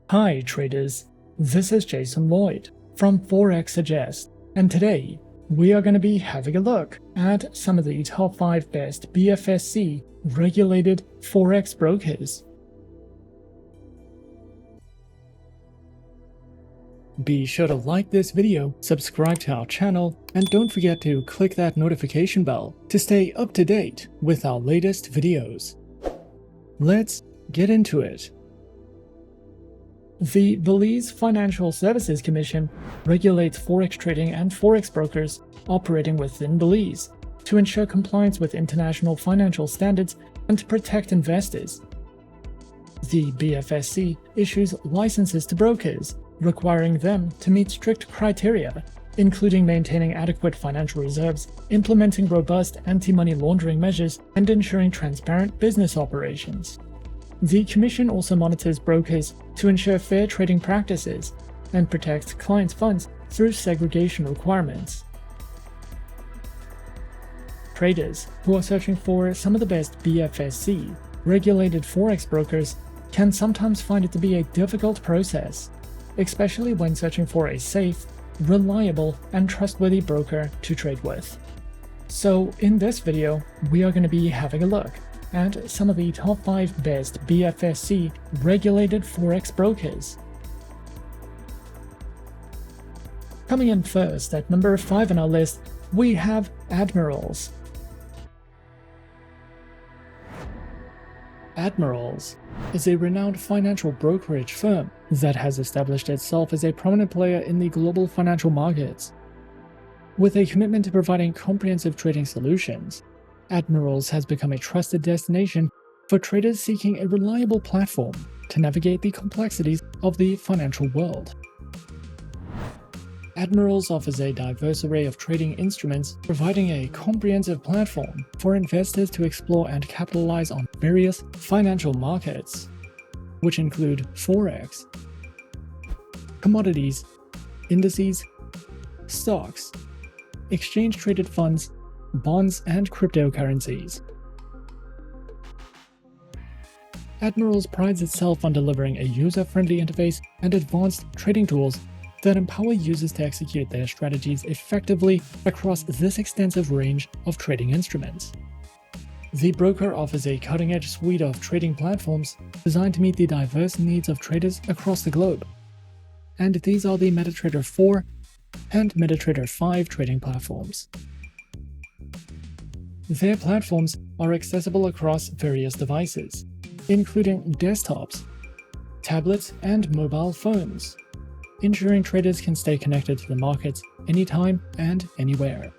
Hi traders, this is Jason Lloyd from Forexsuggest, and today we are going to be having a look at some of the top 5 best BFSC regulated Forex brokers. Be sure to like this video, subscribe to our channel, and don't forget to click that notification bell to stay up to date with our latest videos. Let's get into it. The Belize Financial Services Commission regulates forex trading and forex brokers operating within Belize to ensure compliance with international financial standards and to protect investors. The BFSC issues licenses to brokers, requiring them to meet strict criteria, including maintaining adequate financial reserves, implementing robust anti-money laundering measures, and ensuring transparent business operations. The Commission also monitors brokers to ensure fair trading practices and protects clients' funds through segregation requirements. Traders who are searching for some of the best BFSC regulated forex brokers can sometimes find it to be a difficult process, especially when searching for a safe, reliable, and trustworthy broker to trade with. So in this video, we are going to be having a look at some of the top 5 best BFSC regulated forex brokers. Coming in first at number 5 on our list, we have Admirals. Admirals is a renowned financial brokerage firm that has established itself as a prominent player in the global financial markets. With a commitment to providing comprehensive trading solutions, Admirals has become a trusted destination for traders seeking a reliable platform to navigate the complexities of the financial world. Admirals offers a diverse array of trading instruments, providing a comprehensive platform for investors to explore and capitalize on various financial markets, which include forex, commodities, indices, stocks, exchange-traded funds, bonds, and cryptocurrencies. Admirals prides itself on delivering a user-friendly interface and advanced trading tools that empower users to execute their strategies effectively across this extensive range of trading instruments. The broker offers a cutting-edge suite of trading platforms designed to meet the diverse needs of traders across the globe. And these are the MetaTrader 4 and MetaTrader 5 trading platforms. Their platforms are accessible across various devices, including desktops, tablets, and mobile phones, ensuring traders can stay connected to the markets anytime and anywhere.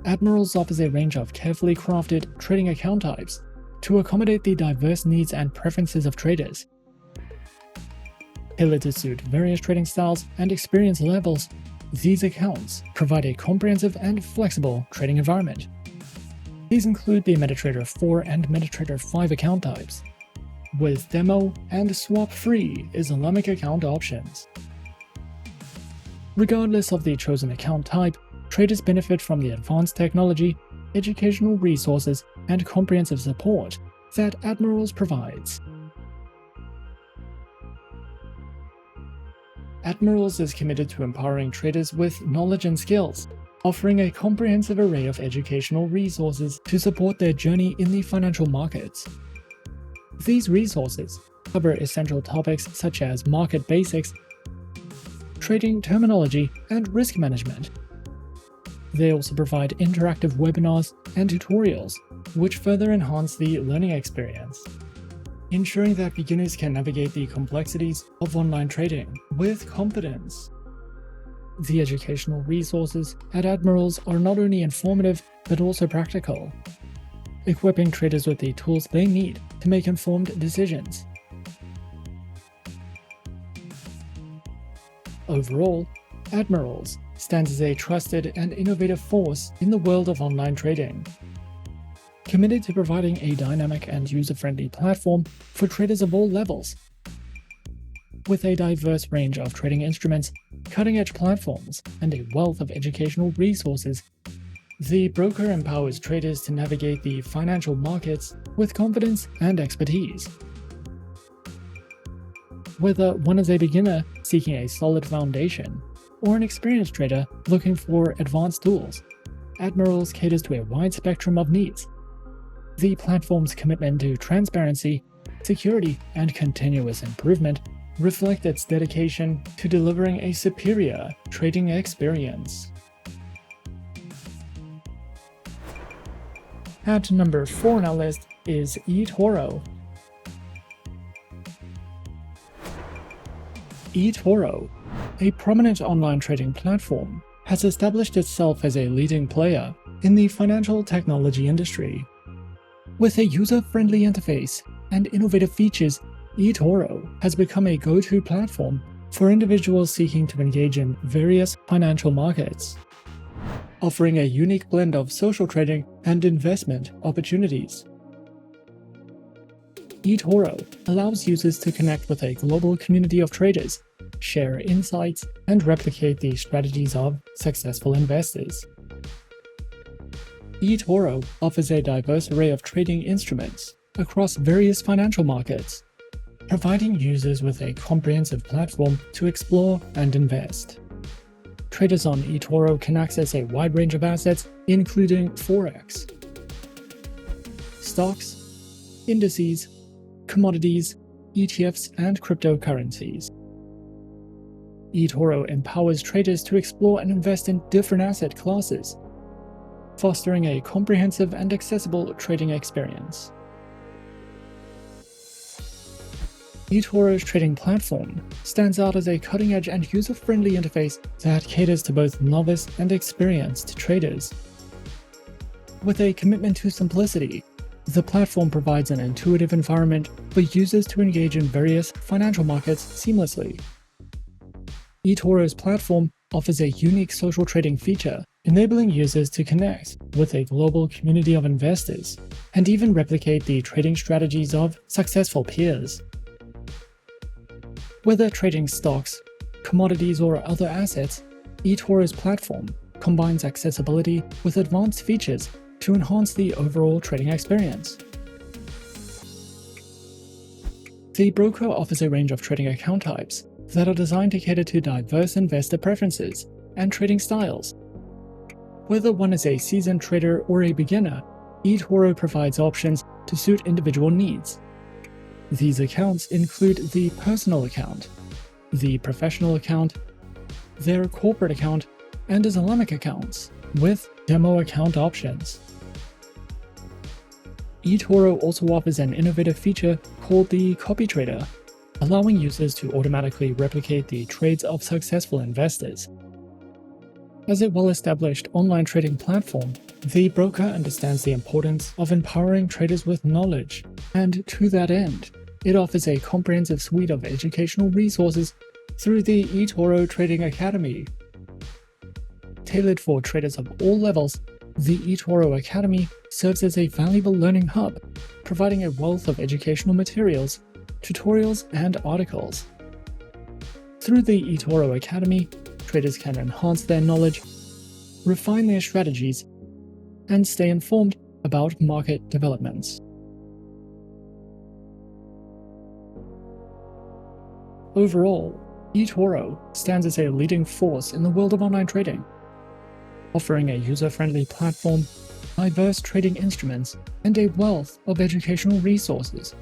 Admirals offers a range of carefully crafted trading account types to accommodate the diverse needs and preferences of traders. Tailored to suit various trading styles and experience levels, these accounts provide a comprehensive and flexible trading environment. These include the MetaTrader 4 and MetaTrader 5 account types, with demo and swap-free Islamic account options. Regardless of the chosen account type, traders benefit from the advanced technology, educational resources, and comprehensive support that Admirals provides. Admirals is committed to empowering traders with knowledge and skills, offering a comprehensive array of educational resources to support their journey in the financial markets. These resources cover essential topics such as market basics, trading terminology, and risk management. They also provide interactive webinars and tutorials, which further enhance the learning experience, ensuring that beginners can navigate the complexities of online trading with confidence. The educational resources at Admirals are not only informative but also practical, equipping traders with the tools they need to make informed decisions. Overall, Admirals stands as a trusted and innovative force in the world of online trading, committed to providing a dynamic and user-friendly platform for traders of all levels. With a diverse range of trading instruments, cutting-edge platforms, and a wealth of educational resources, The broker empowers traders to navigate the financial markets with confidence and expertise. Whether one is a beginner seeking a solid foundation or an experienced trader looking for advanced tools, Admirals caters to a wide spectrum of needs. The platform's commitment to transparency, security, and continuous improvement reflect its dedication to delivering a superior trading experience. At number 4 on our list is eToro. eToro, a prominent online trading platform, has established itself as a leading player in the financial technology industry. With a user-friendly interface and innovative features, eToro has become a go-to platform for individuals seeking to engage in various financial markets, offering a unique blend of social trading and investment opportunities. eToro allows users to connect with a global community of traders, share insights, and replicate the strategies of successful investors. eToro offers a diverse array of trading instruments across various financial markets, providing users with a comprehensive platform to explore and invest. Traders on eToro can access a wide range of assets, including Forex, stocks, indices, commodities, ETFs, and cryptocurrencies. eToro empowers traders to explore and invest in different asset classes, fostering a comprehensive and accessible trading experience. eToro's trading platform stands out as a cutting-edge and user-friendly interface that caters to both novice and experienced traders. With a commitment to simplicity, the platform provides an intuitive environment for users to engage in various financial markets seamlessly. eToro's platform offers a unique social trading feature, enabling users to connect with a global community of investors and even replicate the trading strategies of successful peers. Whether trading stocks, commodities, or other assets, eToro's platform combines accessibility with advanced features to enhance the overall trading experience. The broker offers a range of trading account types that are designed to cater to diverse investor preferences and trading styles. Whether one is a seasoned trader or a beginner, eToro provides options to suit individual needs. These accounts include the personal account, the professional account, their corporate account, and Islamic accounts, with demo account options. eToro also offers an innovative feature called the Copy Trader, allowing users to automatically replicate the trades of successful investors. As a well-established online trading platform, the broker understands the importance of empowering traders with knowledge, and to that end, it offers a comprehensive suite of educational resources through the eToro Trading Academy. Tailored for traders of all levels, the eToro Academy serves as a valuable learning hub, providing a wealth of educational materials, tutorials, and articles. Through the eToro Academy, traders can enhance their knowledge, refine their strategies, and stay informed about market developments. Overall, eToro stands as a leading force in the world of online trading, offering a user-friendly platform, diverse trading instruments, and a wealth of educational resources.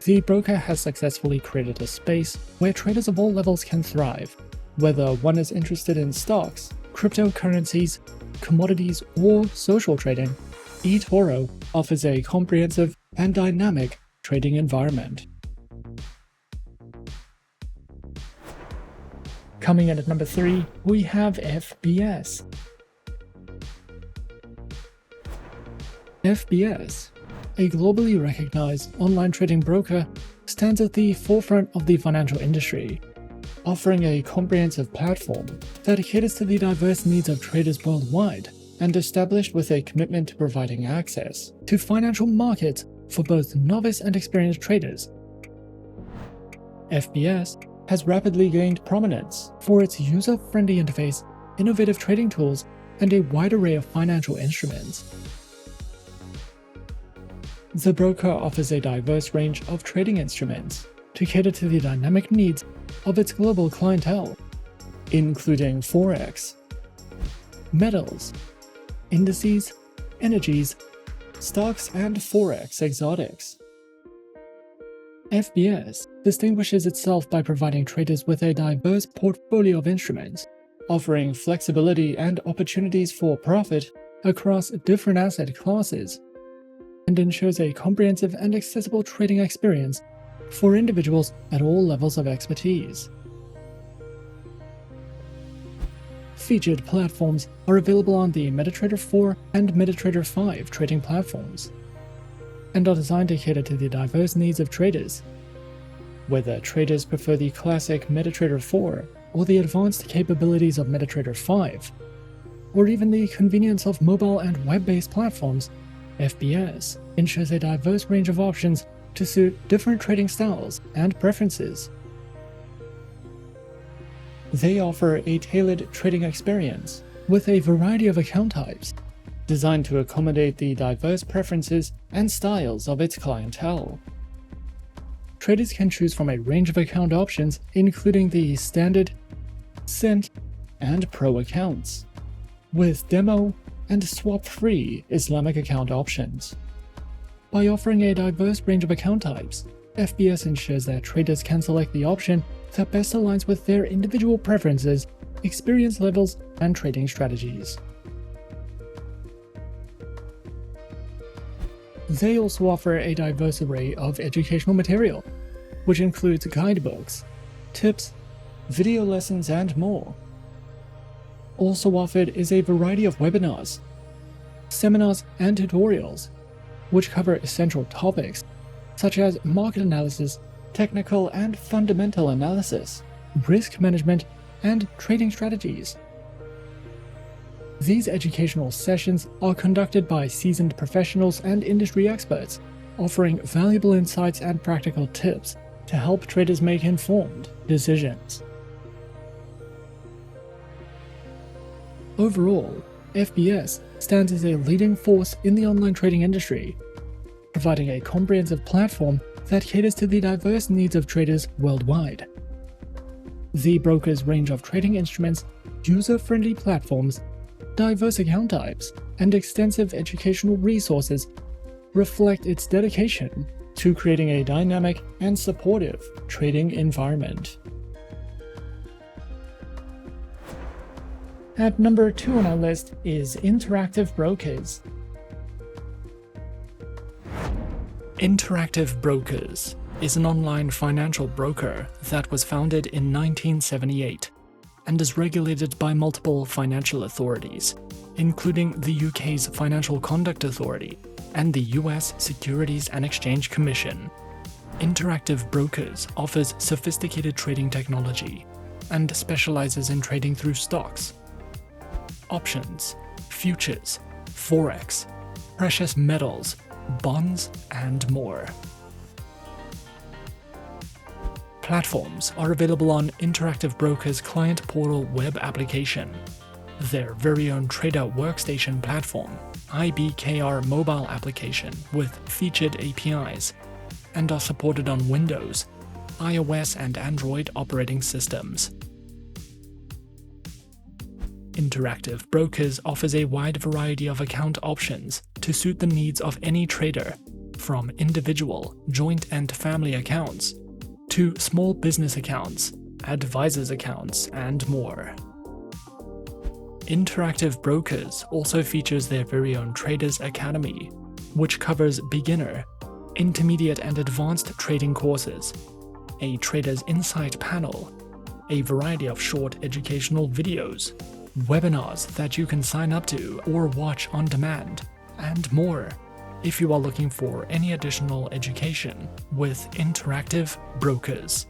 The broker has successfully created a space where traders of all levels can thrive, whether one is interested in stocks, cryptocurrencies, commodities, or social trading. eToro offers a comprehensive and dynamic trading environment. Coming in at number 3, we have FBS. FBS, a globally recognized online trading broker, stands at the forefront of the financial industry, offering a comprehensive platform that caters to the diverse needs of traders worldwide and established with a commitment to providing access to financial markets for both novice and experienced traders. FBS has rapidly gained prominence for its user-friendly interface, innovative trading tools, and a wide array of financial instruments. The broker offers a diverse range of trading instruments to cater to the dynamic needs of its global clientele, including Forex, metals, indices, energies, stocks, and Forex exotics. FBS distinguishes itself by providing traders with a diverse portfolio of instruments, offering flexibility and opportunities for profit across different asset classes, and ensures a comprehensive and accessible trading experience for individuals at all levels of expertise. Featured platforms are available on the MetaTrader 4 and MetaTrader 5 trading platforms, and are designed to cater to the diverse needs of traders. Whether traders prefer the classic MetaTrader 4 or the advanced capabilities of MetaTrader 5, or even the convenience of mobile and web-based platforms, FBS ensures a diverse range of options to suit different trading styles and preferences. They offer a tailored trading experience with a variety of account types, designed to accommodate the diverse preferences and styles of its clientele. Traders can choose from a range of account options, including the Standard, Cent, and Pro accounts, with demo and swap-free Islamic account options. By offering a diverse range of account types, FBS ensures that traders can select the option that best aligns with their individual preferences, experience levels, and trading strategies. They also offer a diverse array of educational material, which includes guidebooks, tips, video lessons, and more. Also offered is a variety of webinars, seminars, and tutorials, which cover essential topics such as market analysis, technical and fundamental analysis, risk management, and trading strategies. These educational sessions are conducted by seasoned professionals and industry experts, offering valuable insights and practical tips to help traders make informed decisions. Overall, FBS stands as a leading force in the online trading industry, providing a comprehensive platform that caters to the diverse needs of traders worldwide. The broker's range of trading instruments, user-friendly platforms, diverse account types, and extensive educational resources reflect its dedication to creating a dynamic and supportive trading environment. At number 2 on our list is Interactive Brokers. Interactive Brokers is an online financial broker that was founded in 1978 and is regulated by multiple financial authorities, including the UK's Financial Conduct Authority and the US Securities and Exchange Commission. Interactive Brokers offers sophisticated trading technology and specializes in trading through stocks, options, futures, forex, precious metals, bonds, and more. Platforms are available on Interactive Brokers' client portal web application, their very own trader workstation platform, IBKR mobile application with featured APIs, and are supported on Windows, iOS, and Android operating systems. Interactive Brokers offers a wide variety of account options to suit the needs of any trader, from individual, joint, and family accounts to small business accounts, advisors accounts, and more. Interactive Brokers also features their very own Traders Academy, which covers beginner, intermediate, and advanced trading courses, a Traders Insight panel, a variety of short educational videos, webinars that you can sign up to or watch on demand, and more if you are looking for any additional education with Interactive Brokers.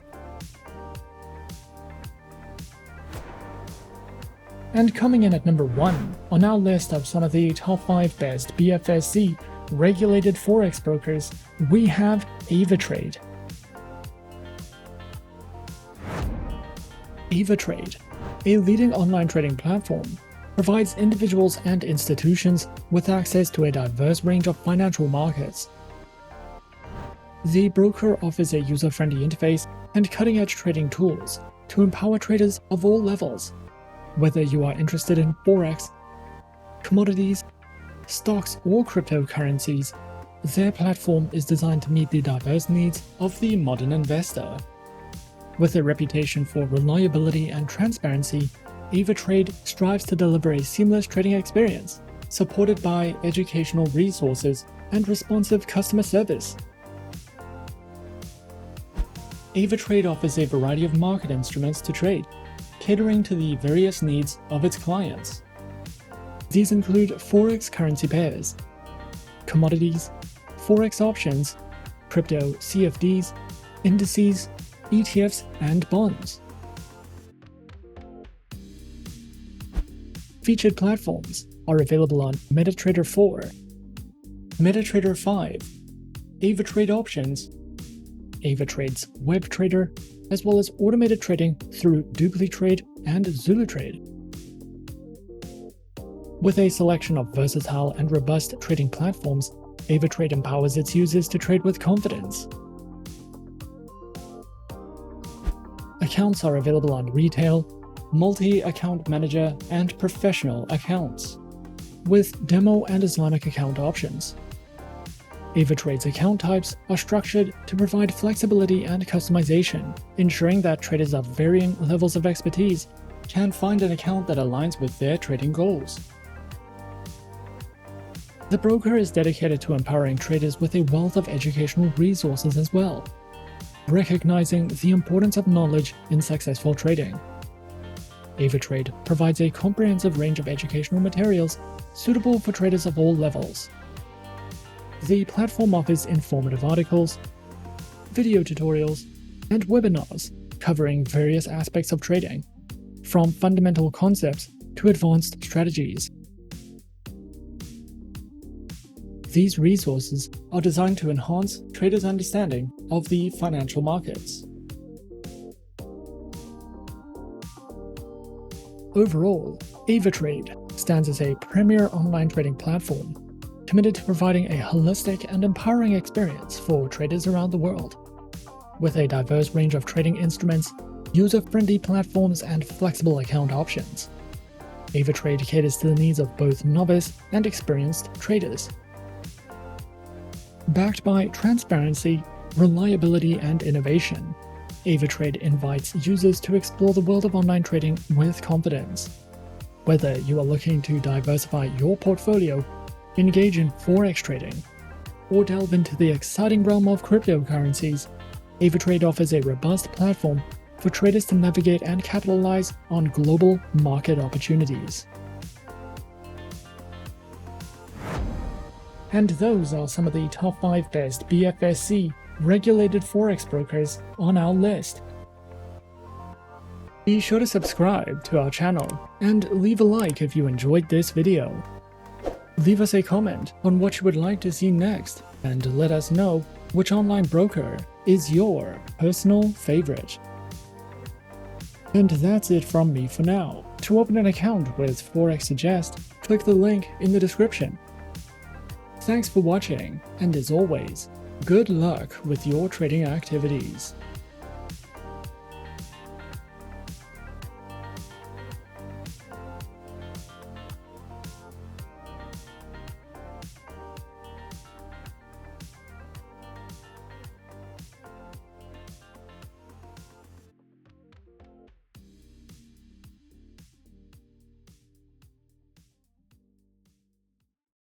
And coming in at number 1 on our list of some of the top 5 best BFSC regulated forex brokers, we have Avatrade. Avatrade, a leading online trading platform, provides individuals and institutions with access to a diverse range of financial markets. The broker offers a user-friendly interface and cutting-edge trading tools to empower traders of all levels. Whether you are interested in Forex, commodities, stocks, or cryptocurrencies, their platform is designed to meet the diverse needs of the modern investor. With a reputation for reliability and transparency, Avatrade strives to deliver a seamless trading experience, supported by educational resources and responsive customer service. Avatrade offers a variety of market instruments to trade, catering to the various needs of its clients. These include Forex currency pairs, commodities, Forex options, crypto CFDs, indices, ETFs, and bonds. Featured platforms are available on MetaTrader 4, MetaTrader 5, Avatrade Options, Avatrade's Web Trader, as well as automated trading through DupliTrade and ZuluTrade. With a selection of versatile and robust trading platforms, Avatrade empowers its users to trade with confidence. Accounts are available on retail, multi-account manager, and professional accounts, with demo and Islamic account options. Avatrade's account types are structured to provide flexibility and customization, ensuring that traders of varying levels of expertise can find an account that aligns with their trading goals. The broker is dedicated to empowering traders with a wealth of educational resources as well, recognizing the importance of knowledge in successful trading. Avatrade provides a comprehensive range of educational materials suitable for traders of all levels. The platform offers informative articles, video tutorials, and webinars covering various aspects of trading, from fundamental concepts to advanced strategies. These resources are designed to enhance traders' understanding of the financial markets. Overall, Avatrade stands as a premier online trading platform, committed to providing a holistic and empowering experience for traders around the world. With a diverse range of trading instruments, user-friendly platforms, and flexible account options, Avatrade caters to the needs of both novice and experienced traders. Backed by transparency, reliability, and innovation, Avatrade invites users to explore the world of online trading with confidence. Whether you are looking to diversify your portfolio, engage in Forex trading, or delve into the exciting realm of cryptocurrencies, Avatrade offers a robust platform for traders to navigate and capitalize on global market opportunities. And those are some of the top 5 best BFSC regulated Forex brokers on our list. Be sure to subscribe to our channel and leave a like if you enjoyed this video. Leave us a comment on what you would like to see next, and let us know which online broker is your personal favorite. And that's it from me for now. To open an account with Forexsuggest, click the link in the description. Thanks for watching, and as always, good luck with your trading activities.